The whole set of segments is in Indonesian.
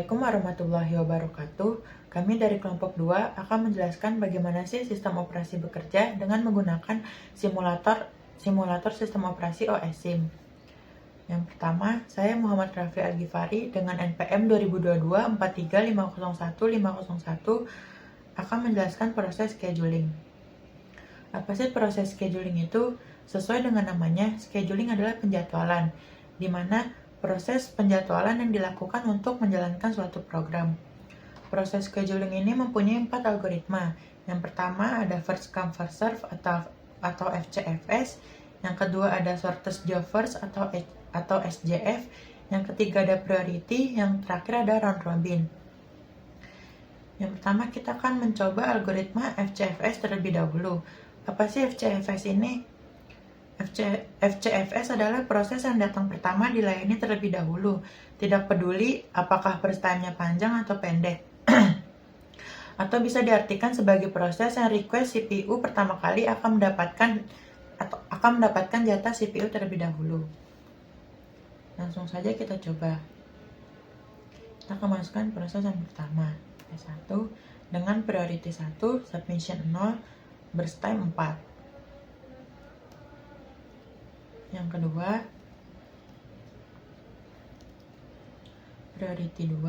Assalamualaikum warahmatullahi wabarakatuh. Kami dari kelompok 2 akan menjelaskan bagaimana sih sistem operasi bekerja dengan menggunakan simulator sistem operasi OS SIM. Yang pertama, saya Muhammad Rafli Al-Ghifari dengan NPM 2022 43501 akan menjelaskan proses scheduling. Apa sih proses scheduling itu? Sesuai dengan namanya, scheduling adalah penjadwalan, di mana proses penjadwalan yang dilakukan untuk menjalankan suatu program. Proses scheduling ini mempunyai 4 algoritma. Yang pertama ada first come first serve atau FCFS. Yang kedua ada shortest job first atau SJF. Yang ketiga ada priority. Yang terakhir ada round robin. Yang pertama kita akan mencoba algoritma FCFS terlebih dahulu. Apa sih FCFS ini? FCFS adalah proses yang datang pertama dilayani terlebih dahulu, tidak peduli apakah first time-nya panjang atau pendek. Atau bisa diartikan sebagai proses yang request CPU pertama kali akan mendapatkan jatah CPU terlebih dahulu. Langsung saja kita coba. Kita akan masukkan proses yang pertama, P1 dengan priority 1, submission 0, burst time 4. Yang kedua, priority 2,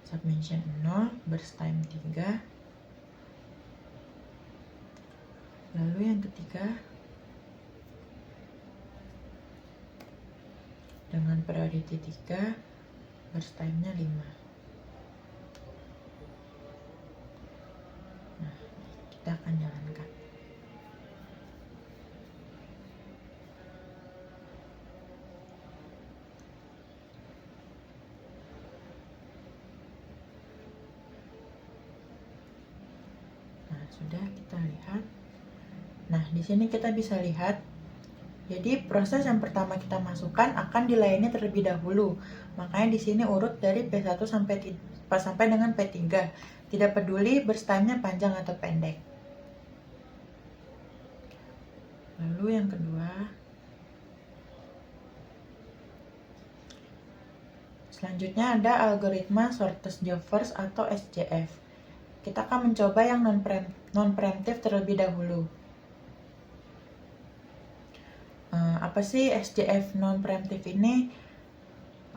submission 0, burst time 3. Lalu yang ketiga, dengan priority 3, burst time-nya 5. Nah, kita akan jalankan. Sudah kita lihat. Nah, di sini kita bisa lihat. Jadi proses yang pertama kita masukkan akan dilayani terlebih dahulu. Makanya di sini urut dari P1 sampai dengan P3. Tidak peduli burst time-nya panjang atau pendek. Lalu yang kedua, selanjutnya ada algoritma shortest job first atau SJF. Kita akan mencoba yang non-preemptive terlebih dahulu. Apa sih SJF non-preemptive ini?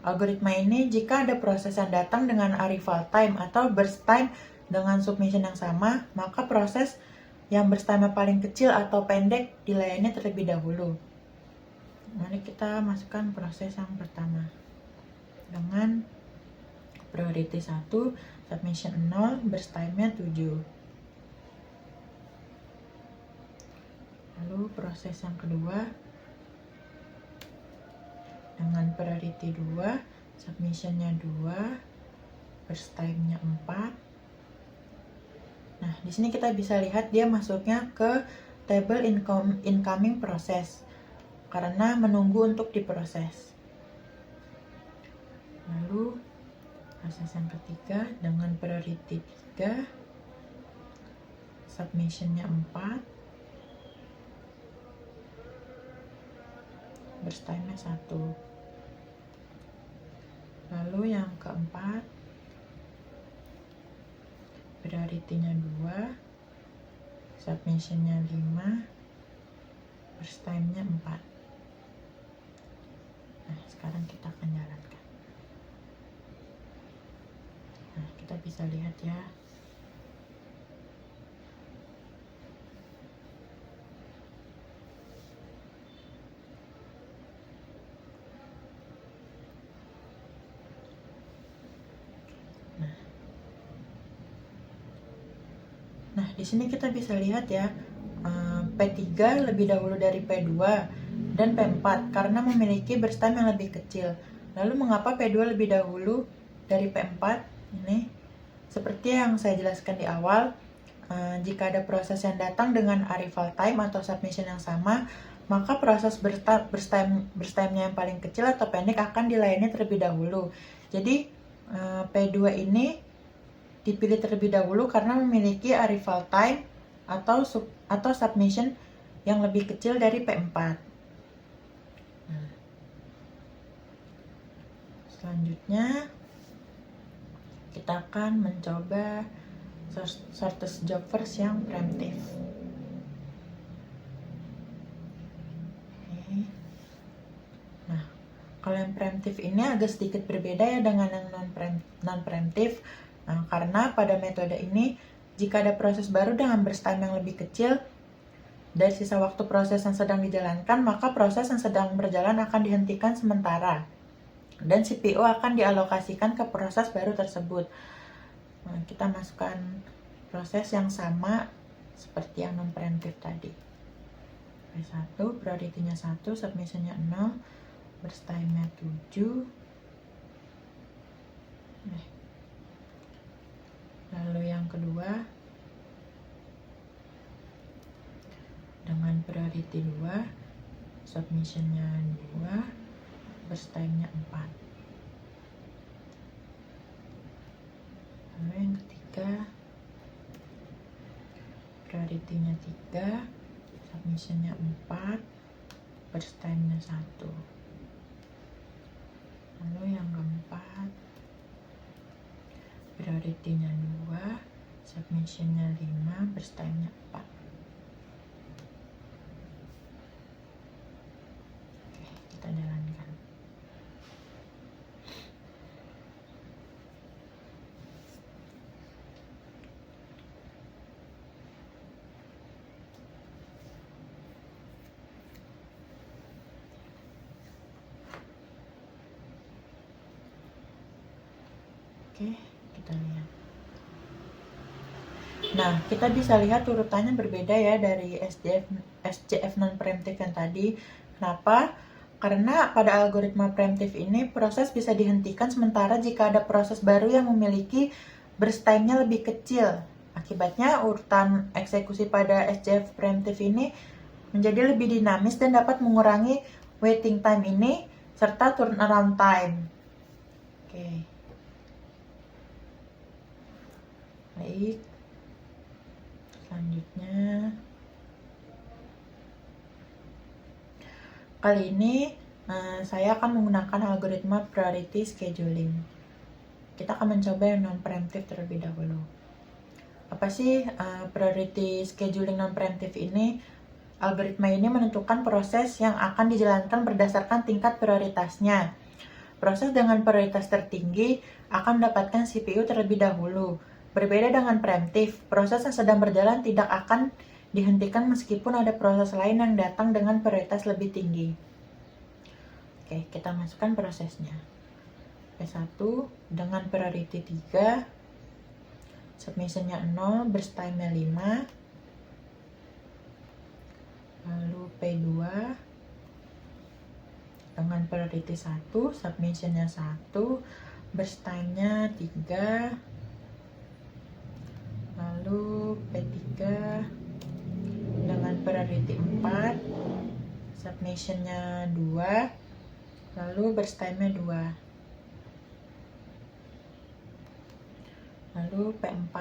Algoritma ini jika ada proses yang datang dengan arrival time atau burst time dengan submission yang sama, maka proses yang burst time paling kecil atau pendek dilayani terlebih dahulu. Mari kita masukkan proses yang pertama dengan priority 1, submission 0, burst time-nya 7. Lalu proses yang kedua dengan priority 2, submission-nya 2, burst time-nya 4. Nah, di sini kita bisa lihat dia masuknya ke table incoming process karena menunggu untuk diproses. Lalu proses yang ketiga dengan priority 3, submission-nya 4, burst time-nya 1. Lalu yang keempat, priority-nya 2, submission-nya 5, burst time-nya 4. Nah, sekarang kita akan jalankan. Nah, kita bisa lihat ya. Nah, di sini kita bisa lihat ya, P3 lebih dahulu dari P2 dan P4 karena memiliki burst time yang lebih kecil. Lalu mengapa P2 lebih dahulu dari P4? Ini seperti yang saya jelaskan di awal, jika ada proses yang datang dengan arrival time atau submission yang sama, maka proses burst time-nya yang paling kecil atau pendek akan dilayani terlebih dahulu. Jadi P2 ini dipilih terlebih dahulu karena memiliki arrival time atau submission yang lebih kecil dari P4. Selanjutnya kita akan mencoba shortest job first yang preemptive. Oke. Nah, kalau yang preemptive ini agak sedikit berbeda ya dengan yang non-preemptive. Nah, karena pada metode ini, jika ada proses baru dengan burst time yang lebih kecil dari sisa waktu proses yang sedang dijalankan, maka proses yang sedang berjalan akan dihentikan sementara dan CPU akan dialokasikan ke proses baru tersebut. Nah, kita masukkan proses yang sama seperti yang non-preemptive tadi. P1, priority-nya 1, submission-nya 0, burst time-nya 7. Lalu yang kedua, dengan priority 2, submission-nya 2, burst time-nya 4. Lalu yang ketiga, priority-nya 3, submission-nya 4, burst time-nya 1. Lalu yang keempat, priority-nya 2, submission-nya 5, burst time-nya 4. Oke, kita jalankan. Oke, kita lihat. Nah, kita bisa lihat urutannya berbeda ya dari SJF non-preemptive yang tadi. Kenapa? Karena pada algoritma preemptive ini proses bisa dihentikan sementara jika ada proses baru yang memiliki burst time-nya lebih kecil. Akibatnya urutan eksekusi pada SJF preemptive ini menjadi lebih dinamis dan dapat mengurangi waiting time ini serta turnaround time. Oke. Baik, selanjutnya kali ini saya akan menggunakan algoritma priority scheduling. Kita akan mencoba yang non-preemptive terlebih dahulu. Apa sih priority scheduling non-preemptive ini? Algoritma ini menentukan proses yang akan dijalankan berdasarkan tingkat prioritasnya. Proses dengan prioritas tertinggi akan mendapatkan CPU terlebih dahulu. Berbeda dengan preemptive, proses yang sedang berjalan tidak akan dihentikan meskipun ada proses lain yang datang dengan prioritas lebih tinggi. Oke, kita masukkan prosesnya. P1 dengan priority 3, submission-nya 0, burst time-nya 5. Lalu P2 dengan priority 1, submission-nya 1, burst time-nya 3. Lalu P3 dengan priority 4, submission-nya 2, lalu burst time-nya 2. Lalu P4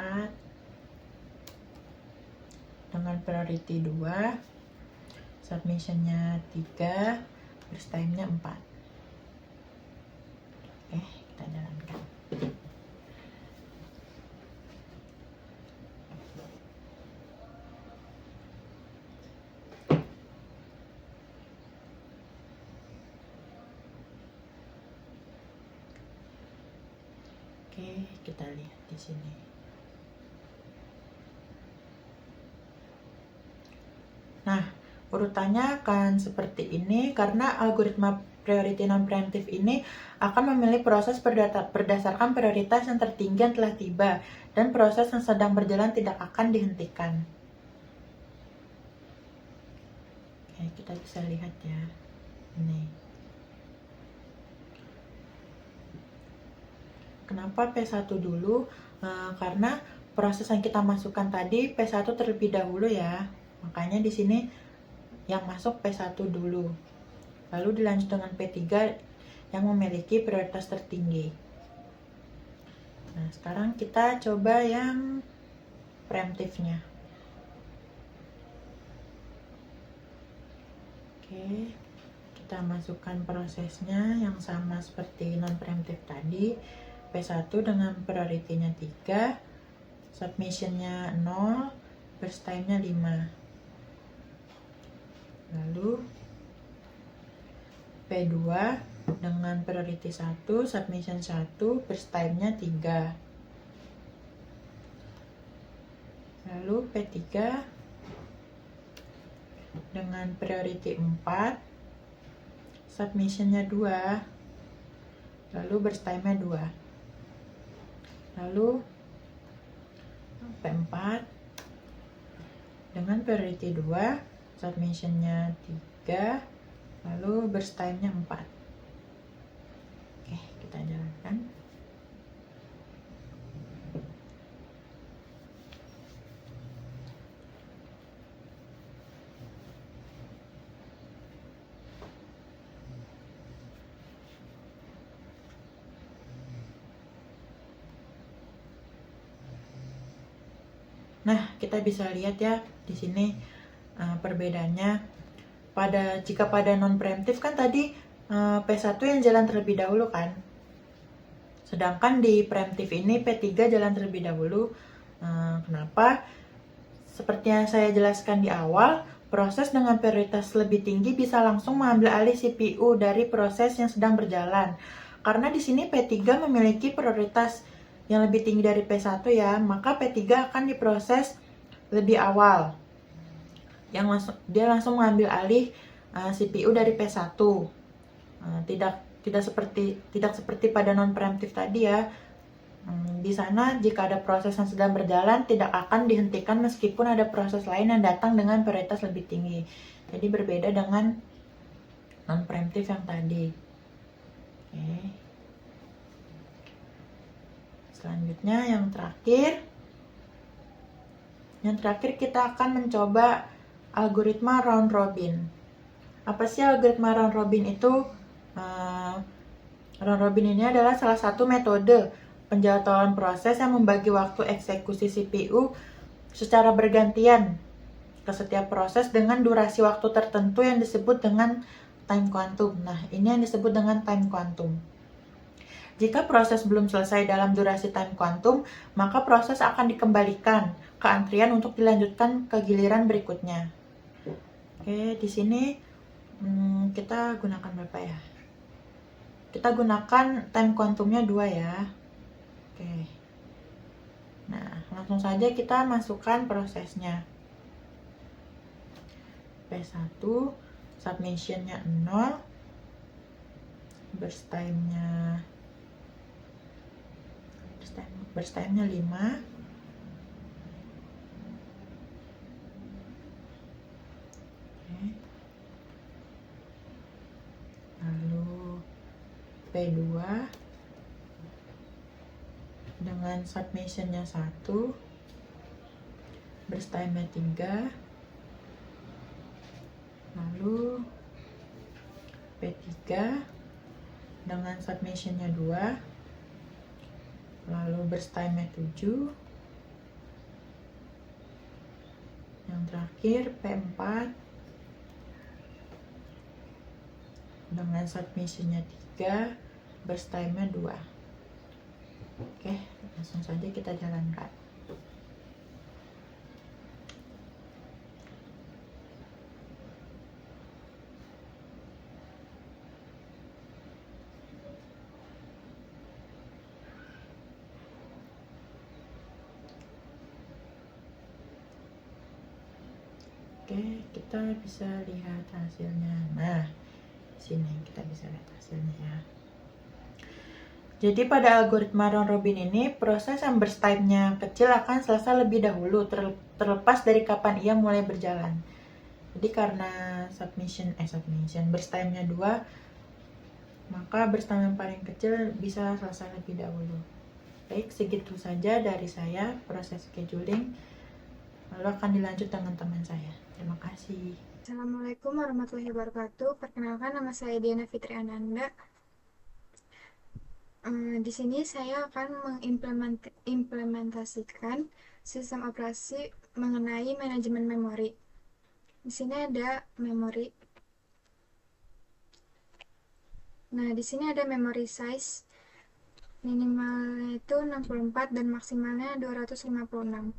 dengan priority 2, submission-nya 3, burst time-nya 4. Oke, kita jalankan. Oke, kita lihat di sini. Nah, urutannya akan seperti ini karena algoritma priority non-preemptive ini akan memilih proses berdasarkan prioritas yang tertinggi yang telah tiba dan proses yang sedang berjalan tidak akan dihentikan. Oke, kita bisa lihat ya. Ini. Kenapa P1 dulu? Karena proses yang kita masukkan tadi P1 terlebih dahulu ya. Makanya di sini yang masuk P1 dulu. Lalu dilanjut dengan P3 yang memiliki prioritas tertinggi. Nah, sekarang kita coba yang preemptive-nya. Oke, kita masukkan prosesnya yang sama seperti non-preemptive tadi. P1 dengan priority-nya 3, submission-nya 0, burst time-nya 5. Lalu P2 dengan priority 1, submission 1, burst time-nya 3. Lalu P3 dengan priority 4, submission-nya 2, lalu burst time-nya 2. Lalu P4 dengan priority 2, submission-nya 3, lalu burst time-nya 4. Oke, kita jalankan. Nah, kita bisa lihat ya di sini perbedaannya. Jika pada non preemptif kan tadi P1 yang jalan terlebih dahulu kan. Sedangkan di preemptif ini P3 jalan terlebih dahulu. Kenapa? Seperti yang saya jelaskan di awal, proses dengan prioritas lebih tinggi bisa langsung mengambil alih CPU dari proses yang sedang berjalan. Karena di sini P3 memiliki prioritas yang lebih tinggi dari P1 ya, maka P3 akan diproses lebih awal. Dia langsung mengambil alih CPU dari P1. Tidak seperti pada non preemptif tadi ya. Di sana jika ada proses yang sedang berjalan tidak akan dihentikan meskipun ada proses lain yang datang dengan prioritas lebih tinggi. Jadi berbeda dengan non preemptif yang tadi. Oke. Selanjutnya yang terakhir kita akan mencoba algoritma round robin. Apa sih algoritma round robin itu? Round robin ini adalah salah satu metode penjadwalan proses yang membagi waktu eksekusi CPU secara bergantian ke setiap proses dengan durasi waktu tertentu yang disebut dengan time quantum. Nah, ini yang disebut dengan time quantum. Jika proses belum selesai dalam durasi time quantum, maka proses akan dikembalikan ke antrian untuk dilanjutkan ke giliran berikutnya. Oke, di sini kita gunakan berapa ya? Kita gunakan time quantumnya 2 ya. Oke. Nah, langsung saja kita masukkan prosesnya. P1, submission-nya 0, burst time-nya 5. Oke. Lalu P2 dengan submission-nya 1, burst time-nya 3. Lalu P3 dengan submission-nya 2, lalu burst time-nya 7. Yang terakhir P4 dengan submission-nya 3, burst time-nya 2. Oke, langsung saja kita jalankan. Oke, kita bisa lihat hasilnya. Nah, sini kita bisa lihat hasilnya ya. Jadi pada algoritma round robin ini, proses yang burst time-nya kecil akan selesai lebih dahulu, terlepas dari kapan ia mulai berjalan. Jadi karena burst time-nya 2, maka burst time yang paling kecil bisa selesai lebih dahulu. Baik, segitu saja dari saya proses scheduling. Lalu akan dilanjut dengan teman saya. Terima kasih. Assalamualaikum warahmatullahi wabarakatuh. Perkenalkan, nama saya Diana Fitri Ananda. Di sini saya akan mengimplementasikan sistem operasi mengenai manajemen memori. Di sini ada memori. Nah, di sini ada memory size. Minimalnya itu 64 dan maksimalnya 256.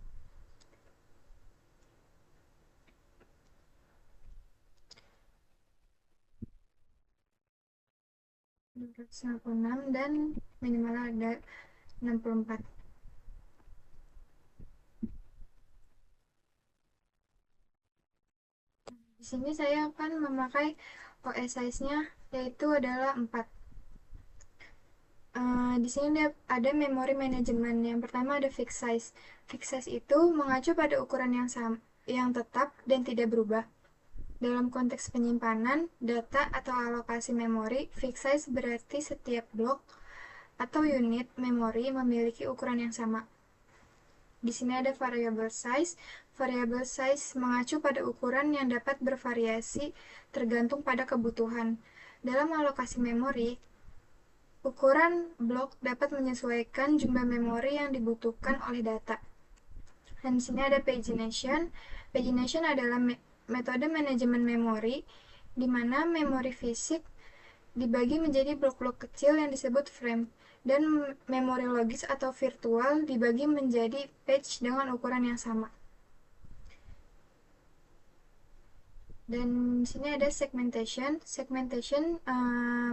Dan minimalnya ada 64. Di sini saya akan memakai OS size-nya yaitu adalah 4. Di sini ada memori manajemen. Yang pertama ada fixed size. Fixed size itu mengacu pada ukuran yang tetap dan tidak berubah. Dalam konteks penyimpanan, data atau alokasi memori, fixed size berarti setiap blok atau unit memori memiliki ukuran yang sama. Di sini ada variable size. Variable size mengacu pada ukuran yang dapat bervariasi tergantung pada kebutuhan. Dalam alokasi memori, ukuran blok dapat menyesuaikan jumlah memori yang dibutuhkan oleh data. Dan di sini ada pagination. Pagination adalah metode manajemen memori, di mana memori fisik dibagi menjadi blok-blok kecil yang disebut frame, dan memori logis atau virtual dibagi menjadi page dengan ukuran yang sama. Dan di sini ada segmentation. Segmentation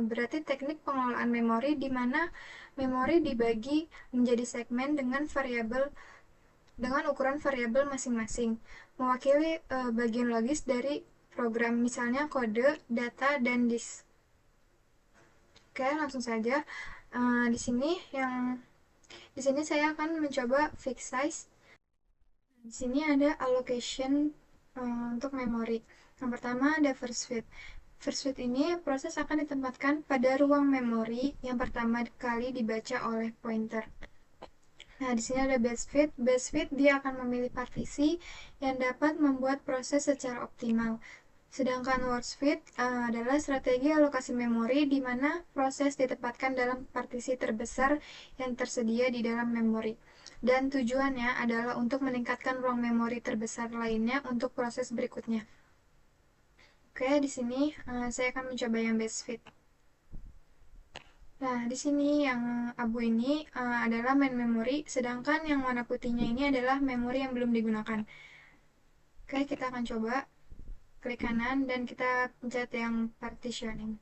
berarti teknik pengelolaan memori di mana memori dibagi menjadi segmen dengan ukuran variabel masing-masing, mewakili bagian logis dari program, misalnya kode, data, dan disk. Oke, langsung saja. Di sini saya akan mencoba fixed size. Di sini ada allocation untuk memori. Yang pertama ada first fit. First fit ini proses akan ditempatkan pada ruang memori yang pertama kali dibaca oleh pointer. Nah, di sini ada best fit. Best fit dia akan memilih partisi yang dapat membuat proses secara optimal. Sedangkan worst fit adalah strategi alokasi memori di mana proses ditempatkan dalam partisi terbesar yang tersedia di dalam memori. Dan tujuannya adalah untuk meningkatkan ruang memori terbesar lainnya untuk proses berikutnya. Oke, di sini saya akan mencoba yang best fit. Nah, di sini yang abu ini adalah main memory, sedangkan yang warna putihnya ini adalah memori yang belum digunakan. Oke, kita akan coba klik kanan dan kita pencet yang partitioning.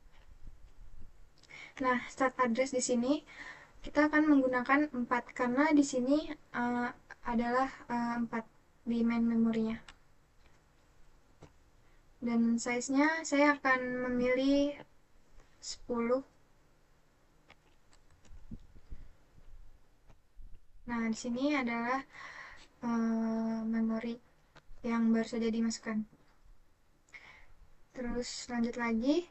Nah, start address di sini kita akan menggunakan 4 karena di sini adalah 4 di main memorinya. Dan size-nya saya akan memilih 10. Nah, di sini adalah memori yang baru saja dimasukkan. Terus lanjut lagi.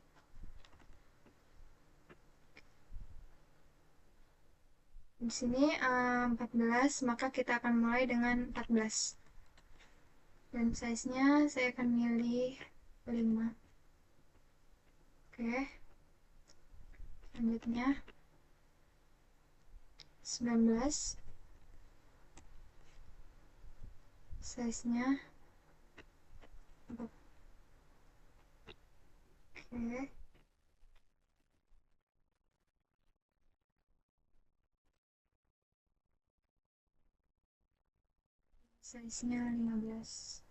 Di sini 14, maka kita akan mulai dengan 14. Dan size-nya saya akan milih 5. Oke. Selanjutnya 19. Size-nya 4. Oke. Size-nya 15.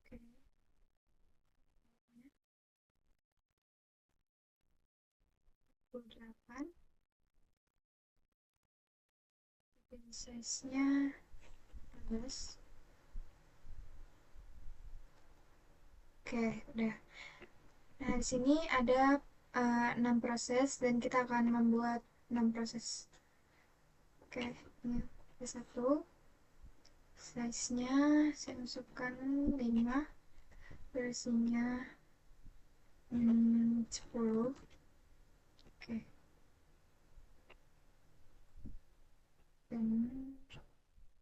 Oke. 28. Dan size-nya 15. Oke, udah. Nah, di sini ada 6 proses dan kita akan membuat 6 proses. Oke, ini satu. Size-nya saya masukkan 5. Durasinya 10. Oke. Dan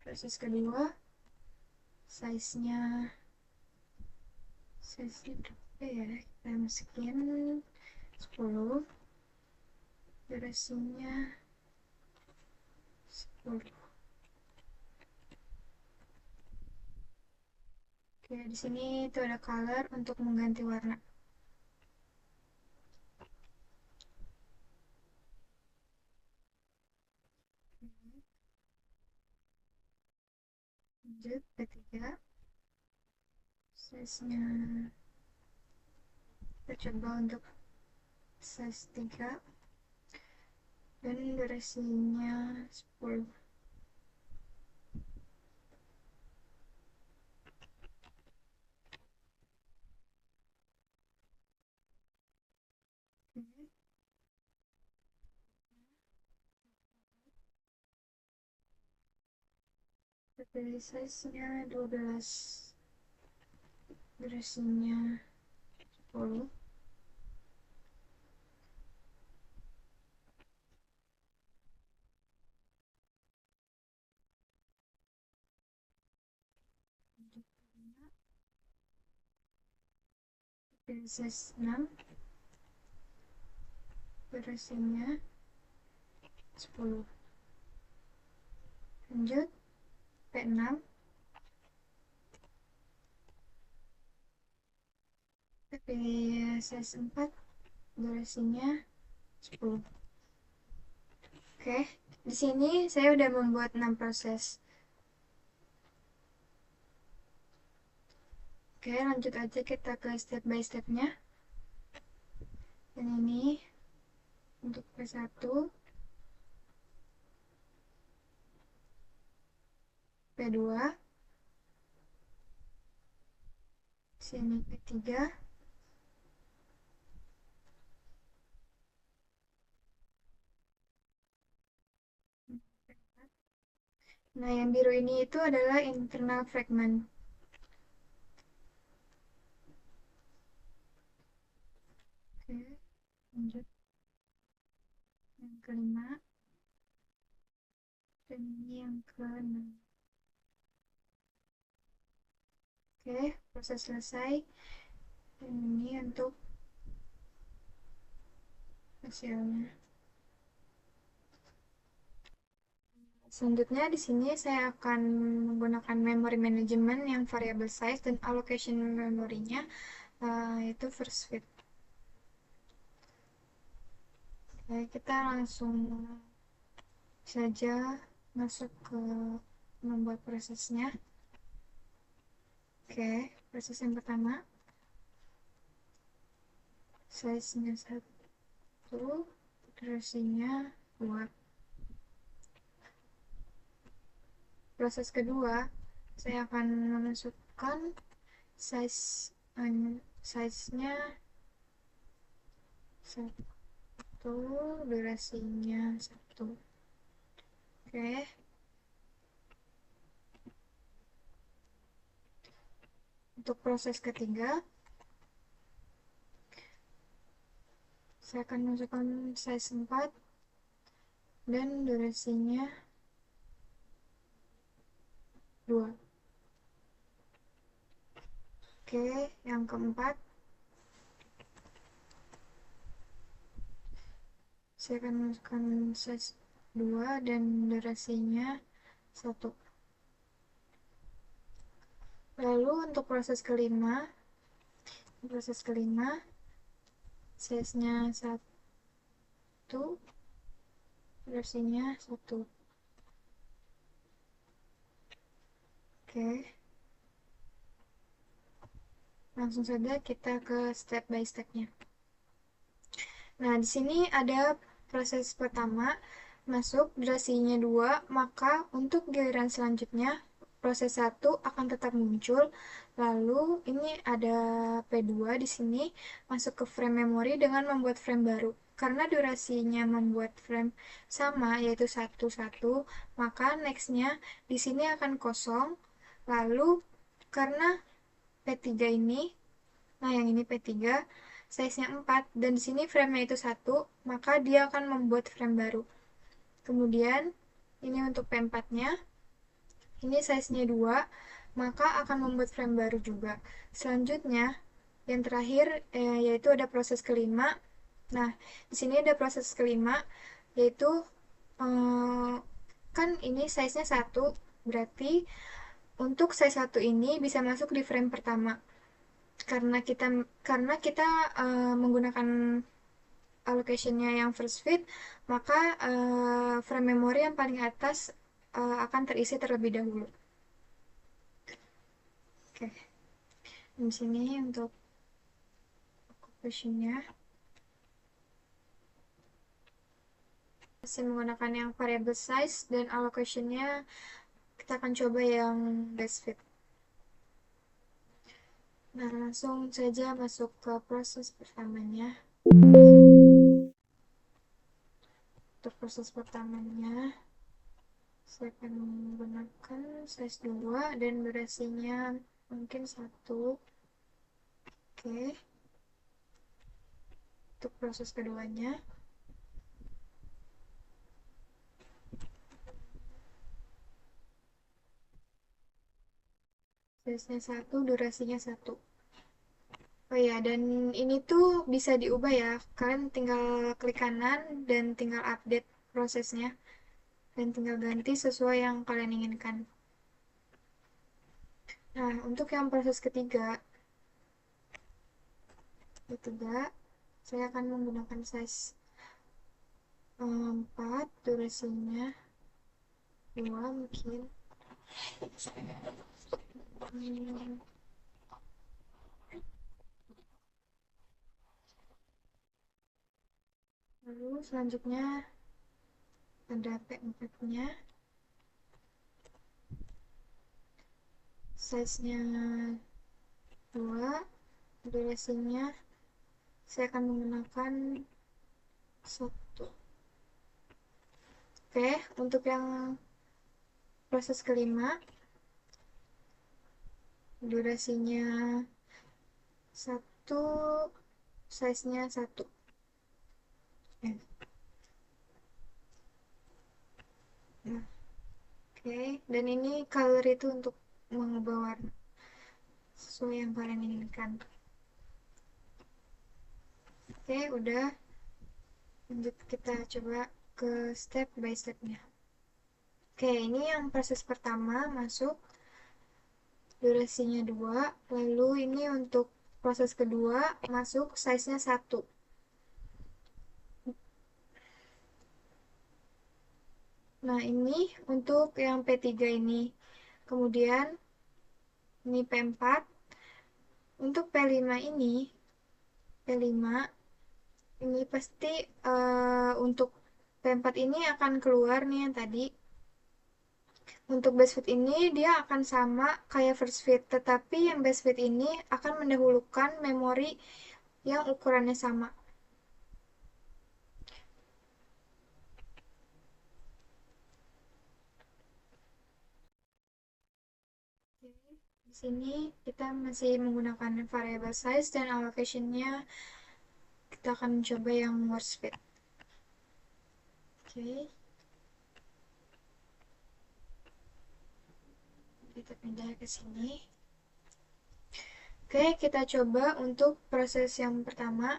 proses kedua size-nya berapa ya, kita masukin 10, durasinya 10. Oke, di sini itu ada color untuk mengganti warna. Lanjut P3, size-nya kita coba untuk size 3 dan durasinya 10. Kita pilih size-nya 12, durasinya 10. Pilih size 6, durasinya 10. Lanjut P6, kita pilih size 4, durasinya 10. Oke, di sini saya udah membuat 6 proses. Oke, lanjut aja kita ke step by stepnya. Dan ini untuk P1, P2, sini P3, P4. Nah, yang biru ini itu adalah internal fragment. Oke, lanjut yang kelima, dan ini yang keenam. Oke, proses selesai. Dan ini untuk hasilnya. Selanjutnya di sini saya akan menggunakan memory management yang variable size dan allocation memorinya yaitu first fit. Oke, kita langsung saja masuk ke membuat prosesnya. Oke, proses yang pertama, size-nya 1, durasinya 2. Proses kedua, saya akan memasukkan size-nya 1, durasinya 1. Oke. Untuk proses ketiga, saya akan masukkan size 4 dan durasinya 2. Oke, yang keempat, saya akan masukkan size 2 dan durasinya 1. Lalu untuk proses kelima, size-nya 1, durasinya 1. Oke. Langsung saja kita ke step by step-nya. Nah, di sini ada proses pertama, masuk durasinya 2, maka untuk giliran selanjutnya proses 1 akan tetap muncul. Lalu ini ada P2 di sini masuk ke frame memori dengan membuat frame baru. Karena durasinya membuat frame sama yaitu 1, 1, maka next-nya di sini akan kosong. Lalu karena P3 ini, nah yang ini P3, size-nya 4, dan di sini frame-nya itu 1, maka dia akan membuat frame baru. Kemudian, ini untuk P4-nya, ini size-nya 2, maka akan membuat frame baru juga. Selanjutnya, yang terakhir, yaitu ada proses kelima, Nah, di sini ada proses kelima, yaitu kan ini size-nya 1, berarti untuk size 1 ini bisa masuk di frame pertama. Karena kita menggunakan allocation-nya yang first fit, maka frame memori yang paling atas akan terisi terlebih dahulu. Oke, di sini untuk occupation-nya masih menggunakan yang variable size dan allocation-nya kita akan coba yang best fit. Nah, langsung saja masuk ke proses pertamanya. Untuk proses pertamanya, saya akan menggunakan size 2 dan durasinya mungkin 1. Oke. Untuk proses keduanya, size-nya 1, durasinya 1. Oh iya, dan ini tuh bisa diubah ya. Kalian tinggal klik kanan dan tinggal update prosesnya. Dan tinggal ganti sesuai yang kalian inginkan. Nah, untuk yang proses ketiga, saya akan menggunakan size 4, durasinya 2 mungkin. Hmm, Lalu selanjutnya ada P4-nya. Size-nya 2, durasinya saya akan menggunakan 1. Oke, untuk yang proses kelima, durasinya 1, size-nya 1. Ya. Nah, oke, dan ini color itu untuk mengubah warna sesuai yang kalian inginkan. Oke, udah. Lanjut kita coba ke step by stepnya. Oke, ini yang proses pertama masuk, durasinya 2. Lalu ini untuk proses kedua masuk, size-nya 1. Nah, ini untuk yang P3 ini. Kemudian ini P4. Untuk P5 ini pasti untuk P4 ini akan keluar nih yang tadi. Untuk best fit ini dia akan sama kayak first fit, tetapi yang best fit ini akan mendahulukan memori yang ukurannya sama. Di sini kita masih menggunakan variable size dan allocation-nya kita akan mencoba yang worst fit. Oke. Kita pindah ke sini. Oke, kita coba untuk proses yang pertama.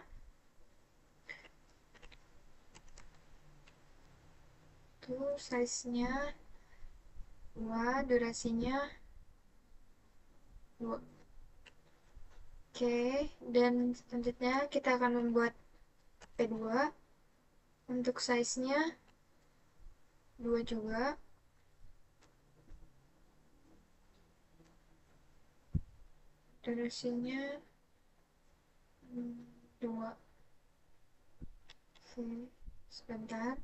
Tuh, size-nya 2, durasinya 2. Oke, dan selanjutnya kita akan membuat P2. Untuk size-nya 2 juga. Durasinya 2. Oke, sebentar.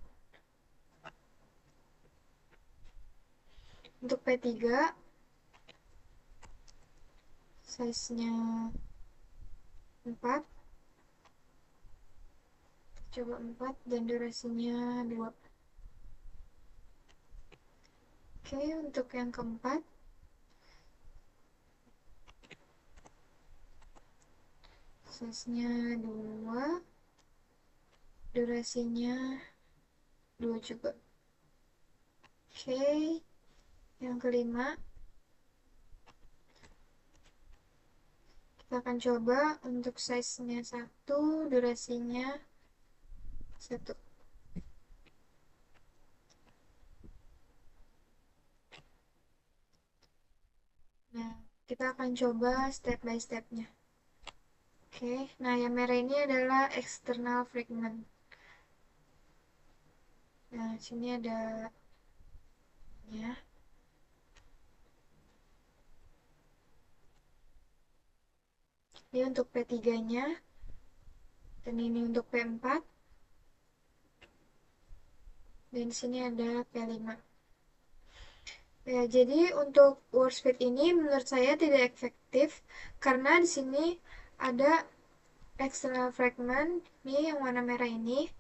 Untuk P3, size-nya 4. Coba 4 dan durasinya 2. Oke, untuk yang keempat, size-nya 2, durasinya 2 juga. Oke, yang kelima, kita akan coba untuk size-nya 1, durasinya 1. Nah, kita akan coba step by stepnya. Oke, nah yang merah ini adalah external fragment. Nah, sini ada ya. Ini untuk P3-nya, dan ini untuk P4, dan sini ada P5. Ya, jadi untuk word speed ini menurut saya tidak efektif karena di sini ada external fragment nih yang warna merah ini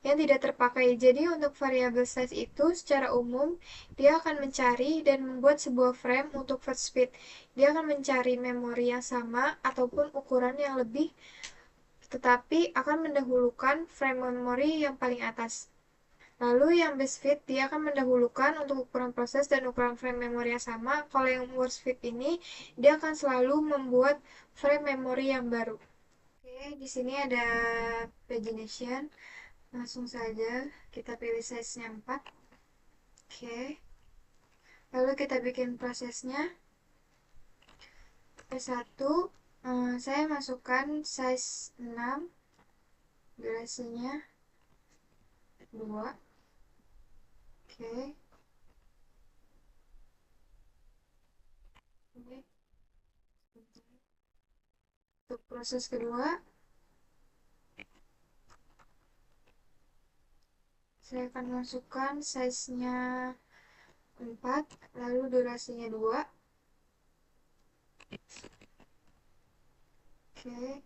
yang tidak terpakai. Jadi untuk variable size itu secara umum dia akan mencari dan membuat sebuah frame untuk word speed. Dia akan mencari memori yang sama ataupun ukuran yang lebih, tetapi akan mendahulukan frame memori yang paling atas. Lalu yang base fit dia akan mendahulukan untuk ukuran proses dan ukuran frame memori yang sama. Kalau yang worst fit ini dia akan selalu membuat frame memori yang baru. Oke, di sini ada pagination. Langsung saja kita pilih size-nya 4. Oke. Lalu kita bikin prosesnya. P1 saya masukkan size 6, durasinya 2. Oke. Oke. Untuk proses kedua, saya akan masukkan size-nya 4, lalu durasinya 2. Oke.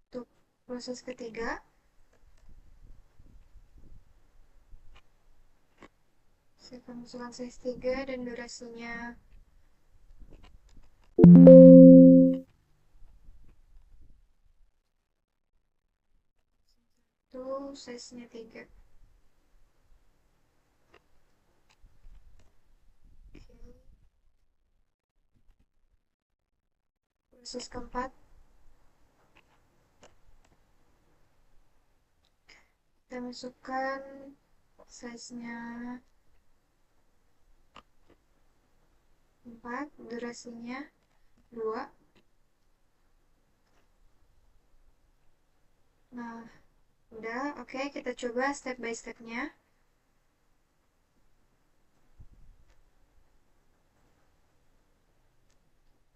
Untuk proses ketiga, saya akan masukkan size 3 dan durasinya 1, size-nya 3. Oke. Proses keempat, kita masukkan size-nya 4, durasinya 2. Nah, udah. Oke, kita coba step by stepnya.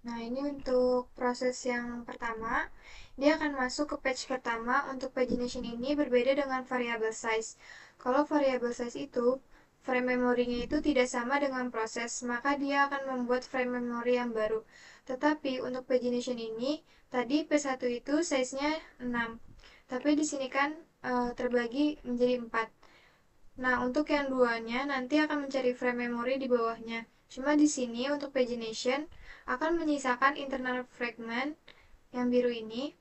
Nah, ini untuk proses yang pertama. Dia akan masuk ke page pertama. Untuk pagination ini berbeda dengan variable size. Kalau variable size itu, frame memorinya itu tidak sama dengan proses, maka dia akan membuat frame memori yang baru. Tetapi untuk pagination ini, tadi P1 itu size-nya 6. Tapi di sini kan terbagi menjadi 4. Nah, untuk yang duanya nanti akan mencari frame memori di bawahnya. Cuma di sini untuk pagination akan menyisakan internal fragment yang biru ini.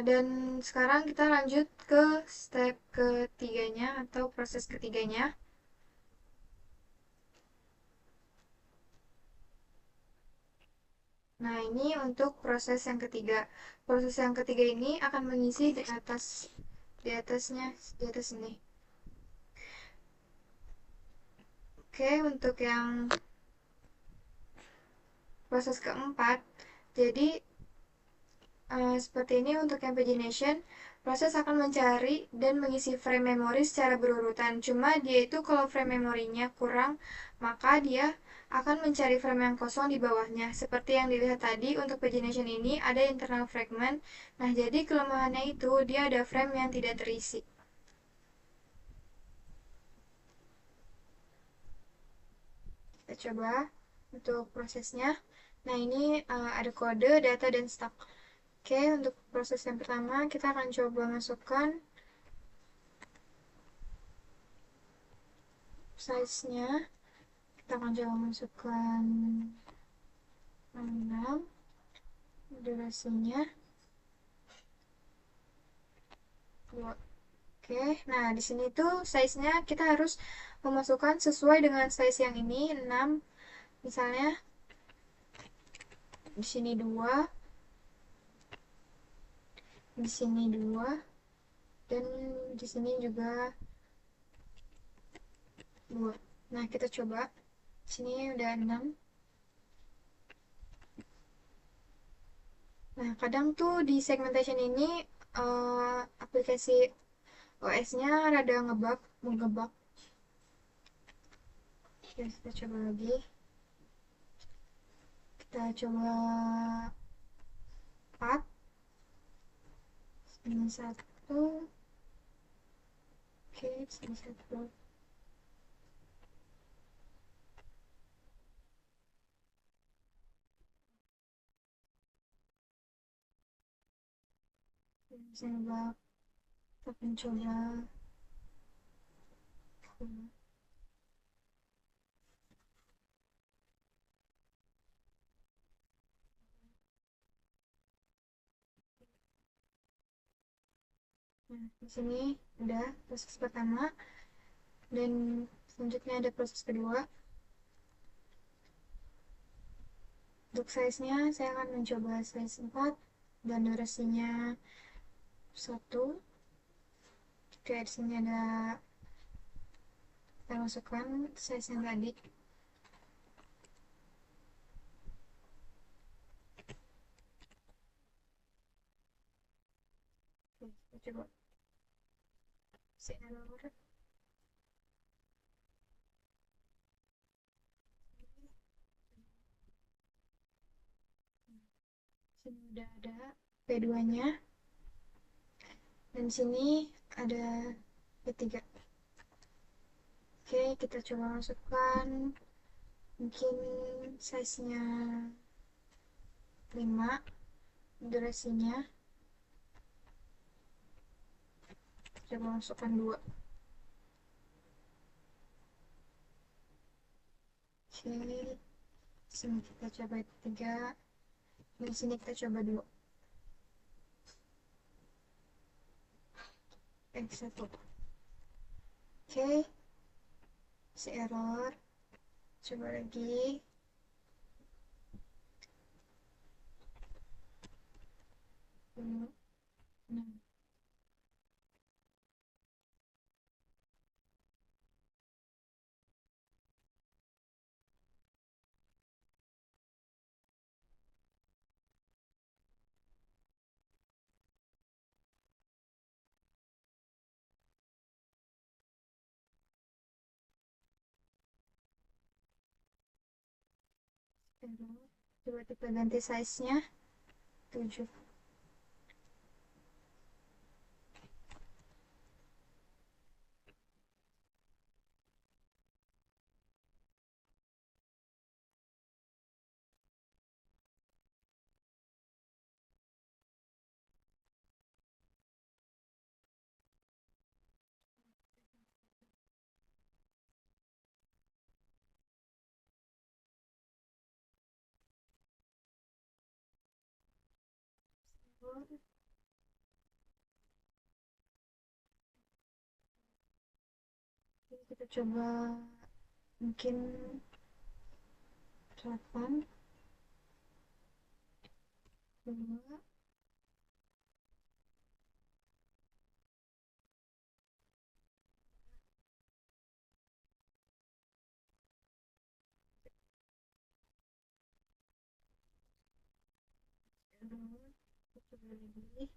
Dan sekarang kita lanjut ke step ketiganya atau proses ketiganya. Nah, ini untuk proses yang ketiga. Proses yang ketiga ini akan mengisi di atasnya, di atas ini. Oke, untuk yang proses keempat, jadi seperti ini untuk yang pagination, proses akan mencari dan mengisi frame memori secara berurutan. Cuma dia itu kalau frame memorinya kurang, maka dia akan mencari frame yang kosong di bawahnya. Seperti yang dilihat tadi, untuk pagination ini ada internal fragment. Nah, jadi kelemahannya itu dia ada frame yang tidak terisi. Kita coba untuk prosesnya. Nah, ini ada kode, data, dan stock. Oke, untuk proses yang pertama kita akan coba masukkan size-nya. Kita akan coba masukkan 6, durasinya 2. Oke, nah di sini tuh size-nya kita harus memasukkan sesuai dengan size yang ini 6. Misalnya di sini 2, di sini 2, dan di sini juga 2. Nah, kita coba. Sini udah 6. Nah, kadang tuh di segmentation ini aplikasi OS-nya rada ngebug. Oke, kita coba lagi. Kita coba 4. Sini 1. Oke, sini 1. Bisa ngebug. Kita mencoba. Nah, di sini udah proses pertama, dan selanjutnya ada proses kedua. Untuk size-nya, saya akan mencoba size 4 dan durasinya 1. Oke, di sini ada kita masukkan size yang tadi. Oke, kita coba error. Sini udah ada P2-nya, dan sini ada P3. Oke, kita coba masukkan mungkin size-nya 5, durasinya coba masukkan 2. Oke, sini kita coba 3, di sini kita coba 2. 1. Oke, si error. Coba lagi. 6. Error. Coba kita ganti size-nya 7. Kita coba mungkin 8, 2, error. Kita coba lagi.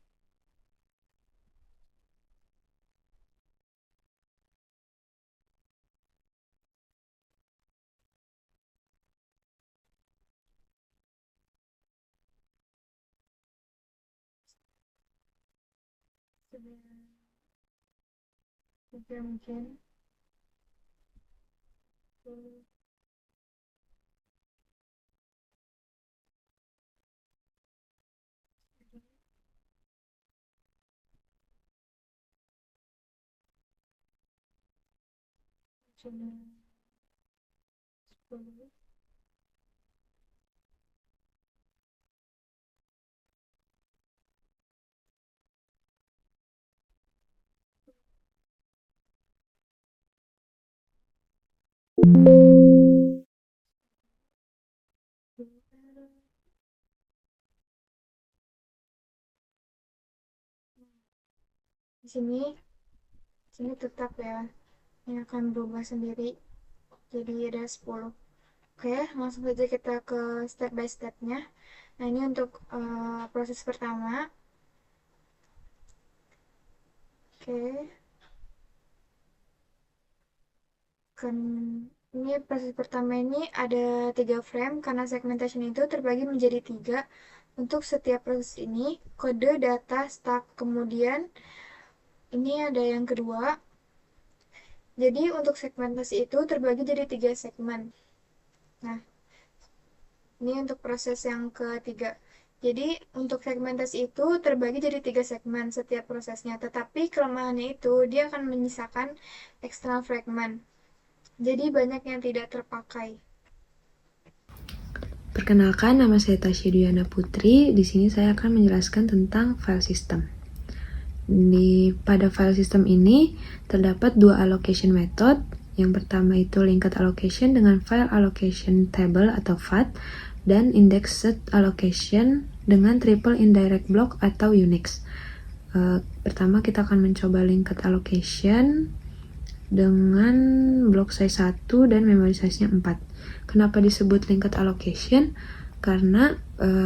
Coba 3 mungkin. Coba 10. Di sini tetap ya, ini akan berubah sendiri jadi ada 10. Oke, langsung saja kita ke step by stepnya. Nah, ini untuk proses pertama. Oke, kan ini proses pertama ini ada 3 frame karena segmentation itu terbagi menjadi 3. Untuk setiap proses ini kode data stuck. Kemudian ini ada yang kedua. Jadi untuk segmentasi itu terbagi jadi 3 segmen. Nah, ini untuk proses yang ketiga. Jadi untuk segmentasi itu terbagi jadi 3 segmen setiap prosesnya. Tetapi kelemahannya itu dia akan menyisakan external fragment. Jadi banyak yang tidak terpakai. Perkenalkan, nama saya Tasya Duyana Putri. Di sini saya akan menjelaskan tentang file system. Pada file system ini terdapat 2 allocation method. Yang pertama itu linked allocation dengan file allocation table atau FAT, dan indexed allocation dengan triple indirect block atau Unix. Pertama kita akan mencoba linked allocation dengan block size 1 dan memory size-nya 4. Kenapa disebut linked allocation? Karena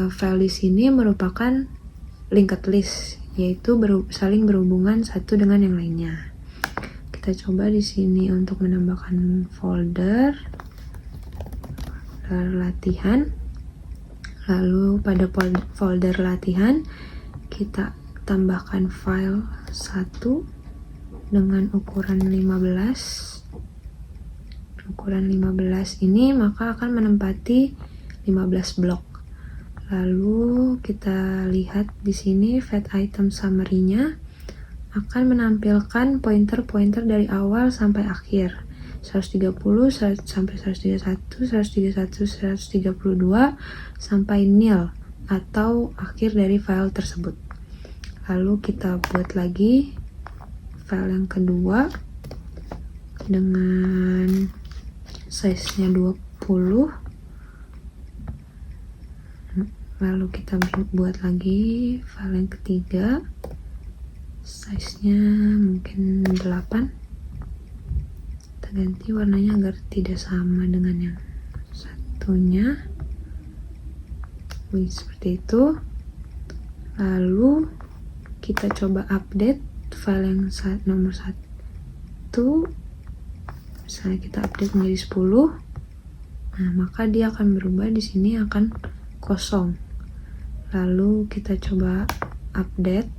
file di sini merupakan linked list, yaitu saling berhubungan satu dengan yang lainnya. Kita coba di sini untuk menambahkan folder latihan. Lalu pada folder latihan kita tambahkan file 1 dengan ukuran 15. Ukuran 15 ini maka akan menempati 15 blok. Lalu kita lihat di sini fat item summary-nya akan menampilkan pointer-pointer dari awal sampai akhir. 130 sampai 131, 131, 132 sampai nil atau akhir dari file tersebut. Lalu kita buat lagi file yang kedua dengan size-nya 20. Lalu kita buat lagi file yang ketiga, size-nya mungkin 8. Kita ganti warnanya agar tidak sama dengan yang satunya. Seperti itu. Lalu kita coba update file yang nomor 1. Misalnya kita update menjadi 10. Nah, maka dia akan berubah, di sini akan kosong. Lalu kita coba update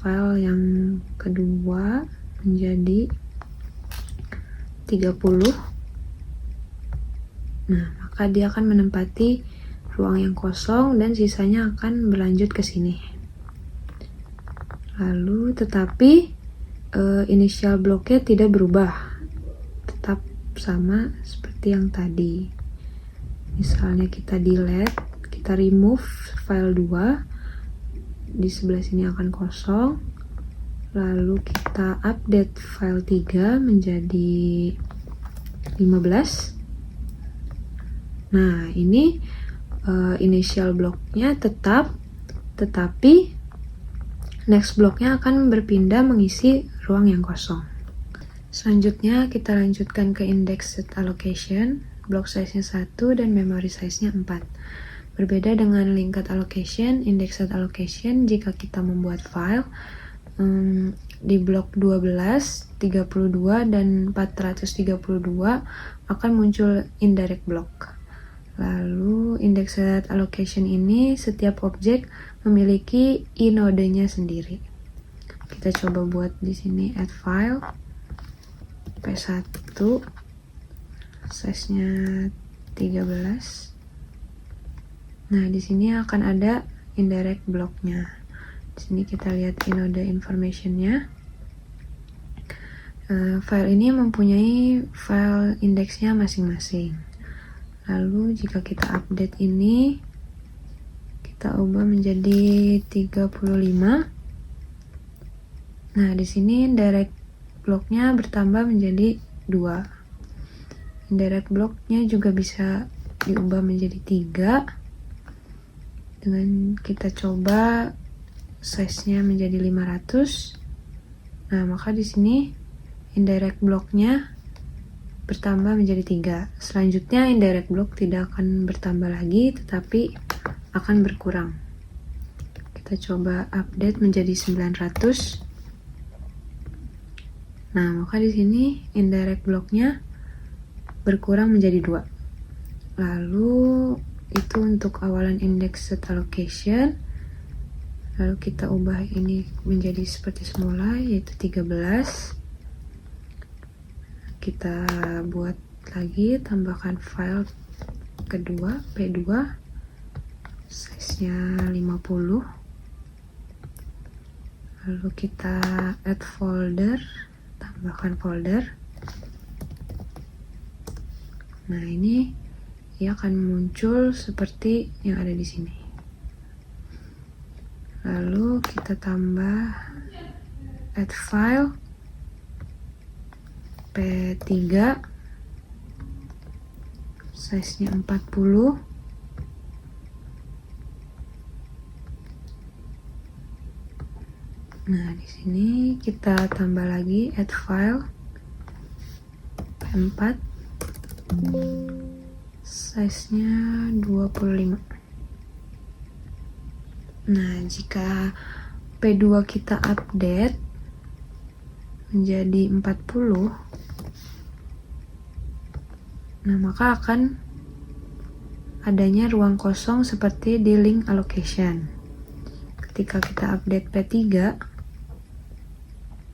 file yang kedua menjadi 30. Nah, maka dia akan menempati ruang yang kosong dan sisanya akan berlanjut ke sini. Lalu tetapi initial blocknya tidak berubah, tetap sama seperti yang tadi. Misalnya kita delete, kita remove file 2, di sebelah sini akan kosong. Lalu kita update file 3 menjadi 15. Nah, ini initial blocknya tetap, tetapi next blocknya akan berpindah mengisi ruang yang kosong. Selanjutnya kita lanjutkan ke indexed allocation, block size-nya 1 dan memory size-nya 4. Berbeda dengan linked allocation, indexed allocation jika kita membuat file di blok 12, 32 dan 432 akan muncul indirect block. Lalu indexed allocation ini setiap objek memiliki inodenya sendiri. Kita coba buat di sini add file P1, size-nya 13. Nah, di sini akan ada indirect block-nya. Di sini kita lihat inode information-nya. File ini mempunyai file indeksnya masing-masing. Lalu jika kita update ini, kita ubah menjadi 35. Nah, di sini indirect blocknya bertambah menjadi 2. Indirect blocknya juga bisa diubah menjadi 3. Dengan kita coba size-nya menjadi 500. Nah, maka di sini indirect blocknya bertambah menjadi 3. Selanjutnya indirect block tidak akan bertambah lagi, tetapi akan berkurang. Kita coba update menjadi 900. Nah, maka di sini indirect blocknya berkurang menjadi 2. Lalu itu untuk awalan indexed allocation. Lalu kita ubah ini menjadi seperti semula, yaitu 13. Kita buat lagi, tambahkan file kedua, P2, size-nya 50. Lalu kita add folder, tambahkan folder. Nah, ini ia akan muncul seperti yang ada di sini. Lalu kita tambah add file P3, size-nya 40. Nah, di sini kita tambah lagi add file P4, size-nya 25. Nah, jika P2 kita update menjadi 40, nah maka akan adanya ruang kosong seperti di link allocation. Ketika kita update P3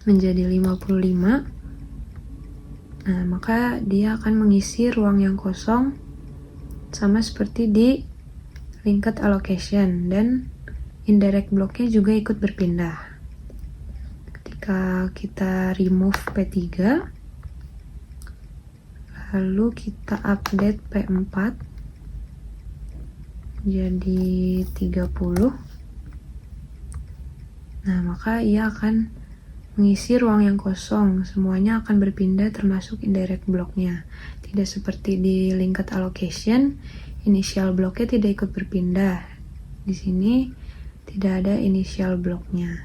menjadi 55, nah maka dia akan mengisi ruang yang kosong sama seperti di linked allocation, dan indirect blocknya juga ikut berpindah. Ketika kita remove P3, lalu kita update P4 jadi 30. Nah, maka ia akan mengisi ruang yang kosong. Semuanya akan berpindah termasuk indirect blocknya. Tidak seperti di linked allocation, initial blocknya tidak ikut berpindah. Di sini tidak ada initial blocknya.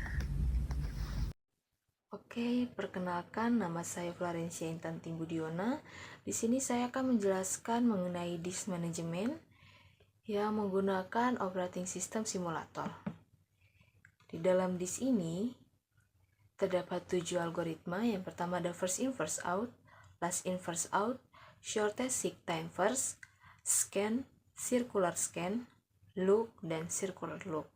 Oke, perkenalkan, nama saya Florencia Intan Timbudiona. Di sini saya akan menjelaskan mengenai disk management yang menggunakan operating system simulator. Di dalam disk ini terdapat 7 algoritma. Yang pertama ada first in first out, last in first out, shortest seek time first, scan, circular scan, loop, dan circular loop.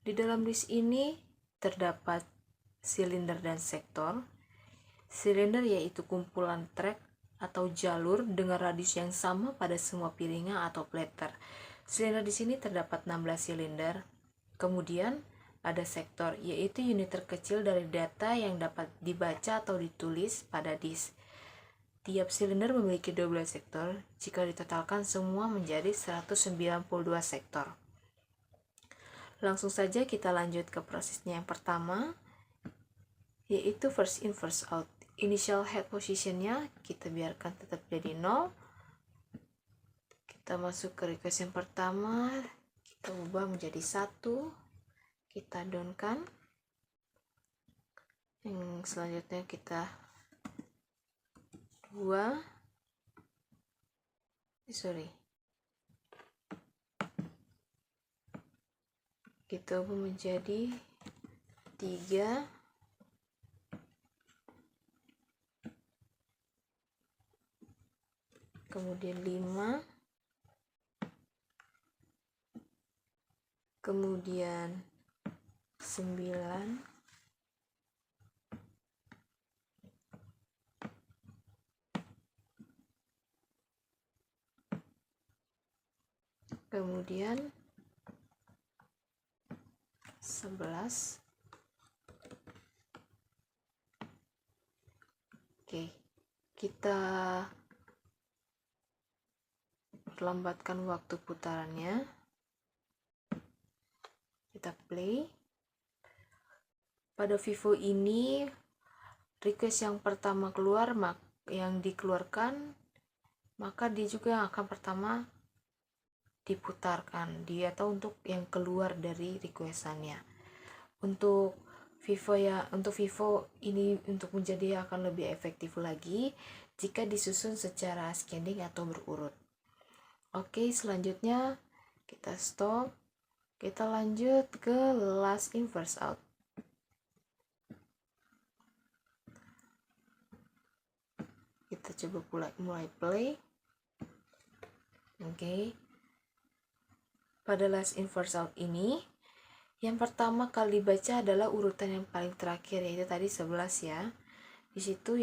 Di dalam disk ini terdapat silinder dan sektor. Silinder yaitu kumpulan track atau jalur dengan radius yang sama pada semua piringan atau platter. Silinder di sini terdapat 16 silinder. Kemudian ada sektor, yaitu unit terkecil dari data yang dapat dibaca atau ditulis pada disk. Tiap silinder memiliki 12 sektor. Jika ditotalkan semua menjadi 192 sektor. Langsung saja kita lanjut ke prosesnya yang pertama, yaitu first in first out. Initial head positionnya kita biarkan tetap jadi 0. Kita masuk ke request yang pertama, kita ubah menjadi 1, kita downkan. Yang selanjutnya kita 2, kita ubah menjadi 3, kemudian 5, kemudian 9, kemudian 11. Oke, kita perlambatkan waktu putarannya. Kita play. Pada Vivo ini request yang pertama keluar, yang dikeluarkan, maka dia juga yang akan pertama diputarkan, dia atau untuk yang keluar dari requestannya. Untuk Untuk Vivo ini untuk menjadi akan lebih efektif lagi jika disusun secara ascending atau berurut. Oke, selanjutnya kita stop. Kita lanjut ke last in first out. Kita coba mulai play. Oke. Pada last in first out ini, yang pertama kali baca adalah urutan yang paling terakhir, yaitu tadi 11 ya. Di situ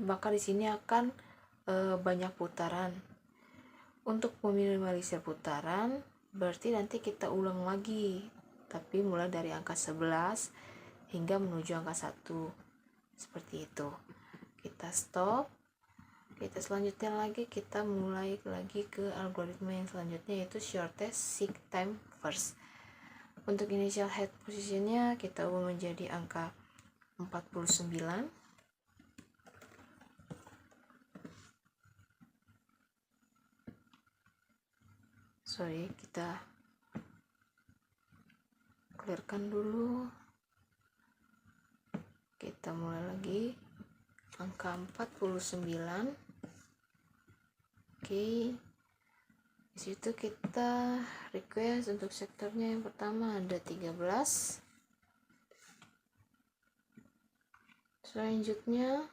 maka di sini akan banyak putaran. Untuk meminimalisir putaran, berarti nanti kita ulang lagi, tapi mulai dari angka 11 hingga menuju angka 1. Seperti itu. Kita stop. Kita selanjutnya lagi, kita mulai lagi ke algoritma yang selanjutnya, yaitu shortest seek time first. Untuk initial head positionnya kita ubah menjadi angka 49. Kita clearkan dulu. Kita mulai lagi angka 49. Oke. Di situ kita request untuk sektornya yang pertama ada 13. Selanjutnya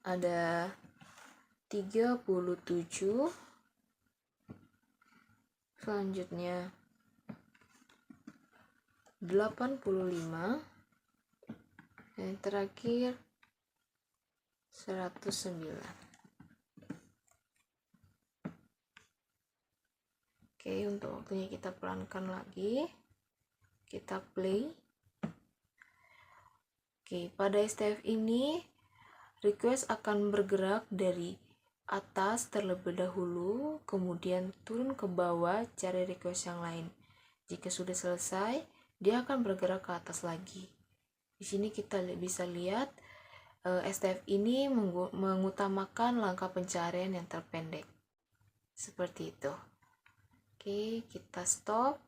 ada 37. Selanjutnya 85. Dan yang terakhir 109. Oke, untuk waktunya kita pelankan lagi. Kita play. Oke, pada STF ini request akan bergerak dari atas terlebih dahulu, kemudian turun ke bawah cari request yang lain. Jika sudah selesai, dia akan bergerak ke atas lagi. Di sini kita bisa lihat STF ini mengutamakan langkah pencarian yang terpendek. Seperti itu. Oke, kita stop.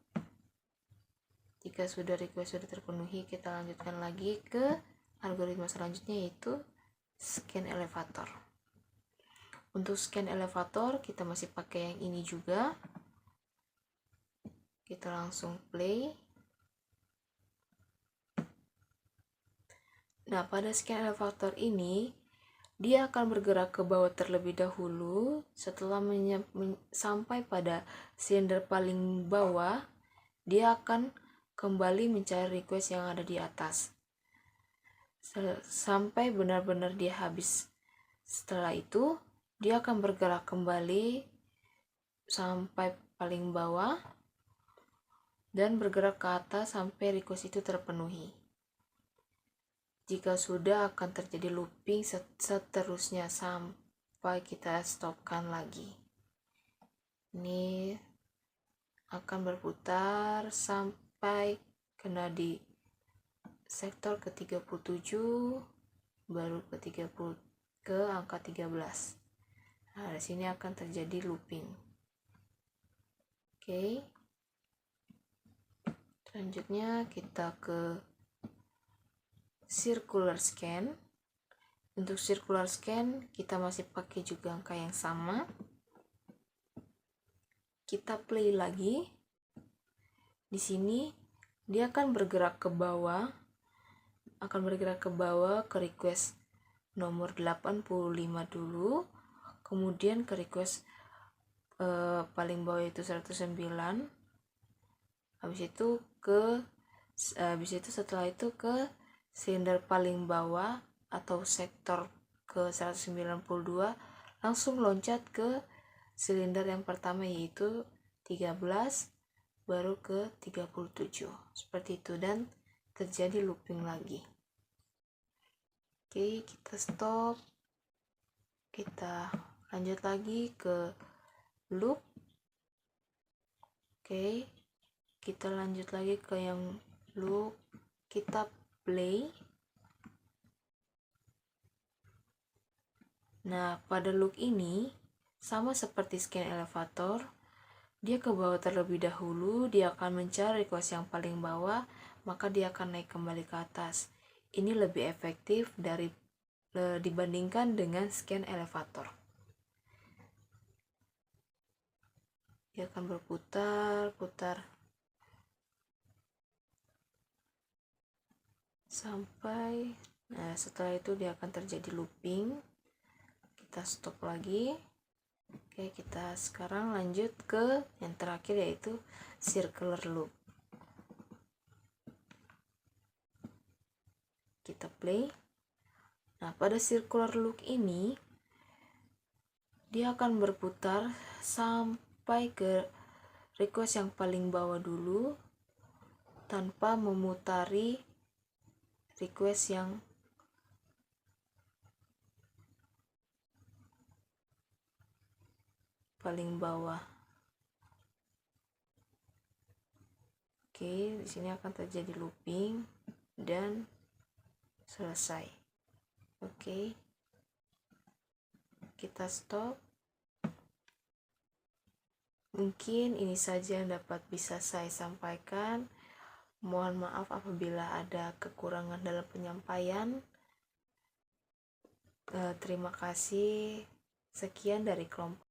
Jika request sudah terpenuhi, kita lanjutkan lagi ke algoritma selanjutnya, yaitu scan elevator. Untuk scan elevator kita masih pakai yang ini juga. Kita langsung play. Nah, pada scan elevator ini dia akan bergerak ke bawah terlebih dahulu. Setelah sampai pada silinder paling bawah, dia akan kembali mencari request yang ada di atas sampai benar-benar dia habis. Setelah itu dia akan bergerak kembali sampai paling bawah dan bergerak ke atas sampai request itu terpenuhi. Jika sudah, akan terjadi looping seterusnya sampai kita stopkan lagi. Ini akan berputar sampai kena di sektor ke-37, baru ke angka 13. Nah, di sini akan terjadi looping. Oke. Selanjutnya kita ke circular scan. Untuk circular scan kita masih pakai juga angka yang sama. Kita play lagi. Di sini dia akan bergerak ke bawah. Ke request nomor 85 dulu. Kemudian ke request paling bawah itu 109. Habis itu setelah itu ke silinder paling bawah atau sektor ke 192, langsung loncat ke silinder yang pertama, yaitu 13, baru ke 37. Seperti itu, dan terjadi looping lagi. Oke, kita stop. Kita lanjut lagi ke loop. Oke, kita lanjut lagi ke yang loop. Kita play. Nah, pada loop ini sama seperti scan elevator, dia ke bawah terlebih dahulu, dia akan mencari request yang paling bawah, maka dia akan naik kembali ke atas. Ini lebih efektif dibandingkan dengan scan elevator. Dia akan berputar-putar sampai, nah setelah itu dia akan terjadi looping. Kita stop lagi. Oke, kita sekarang lanjut ke yang terakhir, yaitu circular loop. Kita play. Nah, pada circular loop ini dia akan berputar sampai ke request yang paling bawah dulu tanpa memutari request yang paling bawah. Oke, di sini akan terjadi looping dan selesai. Oke. Kita stop. Mungkin ini saja yang dapat bisa saya sampaikan. Mohon maaf apabila ada kekurangan dalam penyampaian. Terima kasih. Sekian dari kelompok